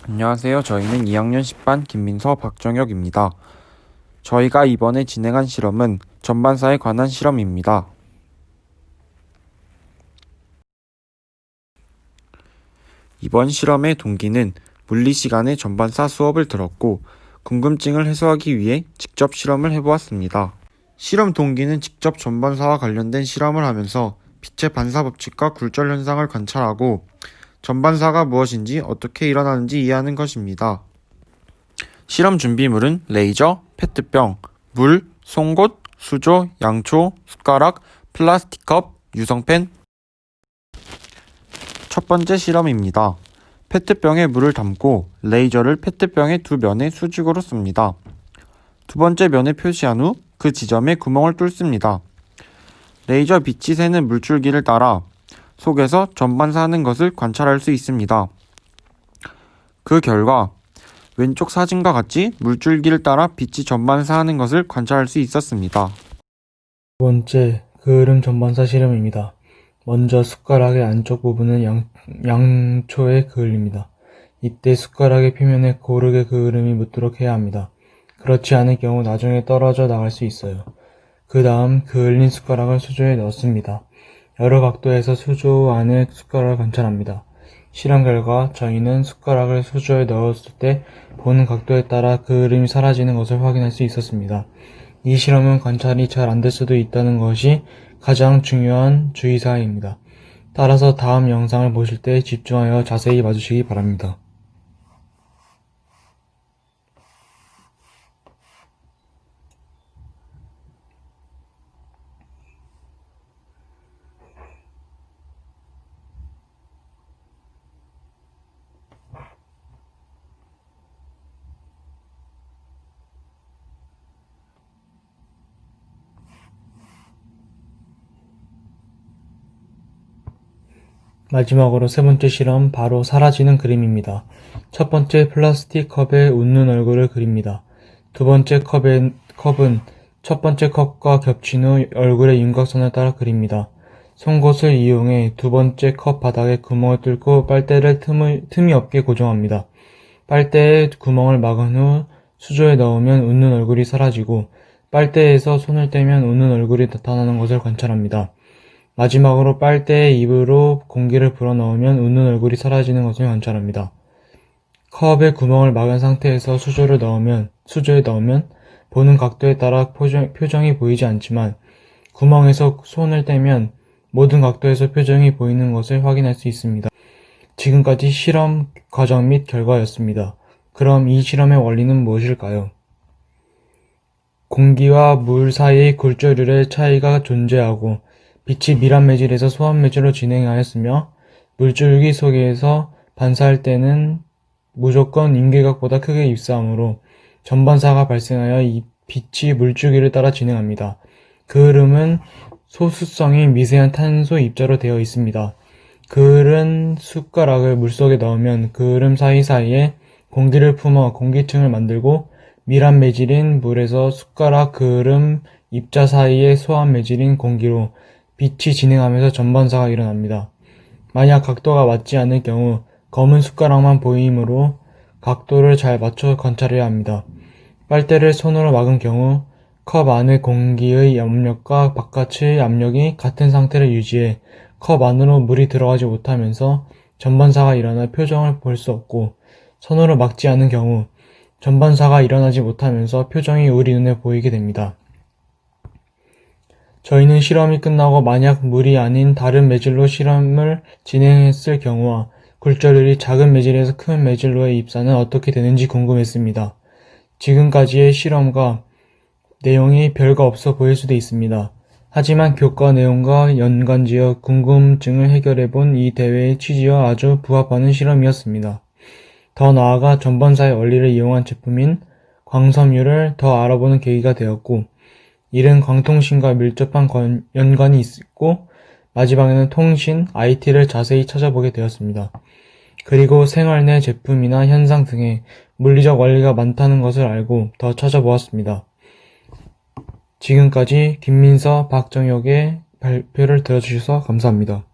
안녕하세요. 저희는 2학년 10반 김민서 박정혁입니다. 저희가 이번에 진행한 실험은 전반사에 관한 실험입니다. 이번 실험의 동기는 물리 시간에 전반사 수업을 들었고 궁금증을 해소하기 위해 직접 실험을 해보았습니다. 실험 동기는 직접 전반사와 관련된 실험을 하면서 빛의 반사 법칙과 굴절 현상을 관찰하고 전반사가 무엇인지 어떻게 일어나는지 이해하는 것입니다. 실험 준비물은 레이저, 페트병, 물, 송곳, 수조, 양초, 숟가락, 플라스틱 컵, 유성펜. 첫 번째 실험입니다. 페트병에 물을 담고 레이저를 페트병의 두 면에 수직으로 씁니다. 두 번째 면에 표시한 후 그 지점에 구멍을 뚫습니다. 레이저 빛이 새는 물줄기를 따라 속에서 전반사하는 것을 관찰할 수 있습니다. 그 결과 왼쪽 사진과 같이 물줄기를 따라 빛이 전반사하는 것을 관찰할 수 있었습니다. 두 번째, 그을음 전반사 실험입니다. 먼저 숟가락의 안쪽 부분은 양초에 그을립니다. 이때 숟가락의 표면에 고르게 그을음이 묻도록 해야 합니다. 그렇지 않을 경우 나중에 떨어져 나갈 수 있어요. 그 다음 그을린 숟가락을 수조에 넣습니다. 여러 각도에서 수조 안의 숟가락을 관찰합니다. 실험 결과 저희는 숟가락을 수조에 넣었을 때 보는 각도에 따라 그을음이 사라지는 것을 확인할 수 있었습니다. 이 실험은 관찰이 잘 안 될 수도 있다는 것이 가장 중요한 주의사항입니다. 따라서 다음 영상을 보실 때 집중하여 자세히 봐주시기 바랍니다. 마지막으로 세 번째 실험, 바로 사라지는 그림입니다. 첫 번째 플라스틱 컵에 웃는 얼굴을 그립니다. 두 번째 컵은 첫 번째 컵과 겹친 후 얼굴의 윤곽선을 따라 그립니다. 송곳을 이용해 두 번째 컵 바닥에 구멍을 뚫고 빨대를 틈이 없게 고정합니다. 빨대에 구멍을 막은 후 수조에 넣으면 웃는 얼굴이 사라지고 빨대에서 손을 떼면 웃는 얼굴이 나타나는 것을 관찰합니다. 마지막으로 빨대에 입으로 공기를 불어넣으면 웃는 얼굴이 사라지는 것을 관찰합니다. 컵에 구멍을 막은 상태에서 수조에 넣으면 보는 각도에 따라 표정이 보이지 않지만 구멍에서 손을 떼면 모든 각도에서 표정이 보이는 것을 확인할 수 있습니다. 지금까지 실험 과정 및 결과였습니다. 그럼 이 실험의 원리는 무엇일까요? 공기와 물 사이의 굴절율의 차이가 존재하고 빛이 밀합 매질에서 소합 매질로 진행하였으며 물줄기 속에서 반사할 때는 무조건 임계각보다 크게 입사하므로 전반사가 발생하여 이 빛이 물줄기를 따라 진행합니다. 그을음은 소수성이 미세한 탄소 입자로 되어 있습니다. 그을은 숟가락을 물속에 넣으면 그을음 사이사이에 공기를 품어 공기층을 만들고 밀합 매질인 물에서 숟가락 그을음 입자 사이에 소합 매질인 공기로 빛이 진행하면서 전반사가 일어납니다. 만약 각도가 맞지 않을 경우 검은 숟가락만 보이므로 각도를 잘 맞춰 관찰해야 합니다. 빨대를 손으로 막은 경우 컵 안의 공기의 압력과 바깥의 압력이 같은 상태를 유지해 컵 안으로 물이 들어가지 못하면서 전반사가 일어나 표정을 볼 수 없고, 손으로 막지 않은 경우 전반사가 일어나지 못하면서 표정이 우리 눈에 보이게 됩니다. 저희는 실험이 끝나고 만약 물이 아닌 다른 매질로 실험을 진행했을 경우와 굴절율이 작은 매질에서 큰 매질로의 입사는 어떻게 되는지 궁금했습니다. 지금까지의 실험과 내용이 별거 없어 보일 수도 있습니다. 하지만 교과 내용과 연관지어 궁금증을 해결해본 이 대회의 취지와 아주 부합하는 실험이었습니다. 더 나아가 전반사의 원리를 이용한 제품인 광섬유를 더 알아보는 계기가 되었고, 이는 광통신과 밀접한 연관이 있고 마지막에는 통신, IT를 자세히 찾아보게 되었습니다. 그리고 생활 내 제품이나 현상 등의 물리적 원리가 많다는 것을 알고 더 찾아보았습니다. 지금까지 김민서, 박정혁의 발표를 들어주셔서 감사합니다.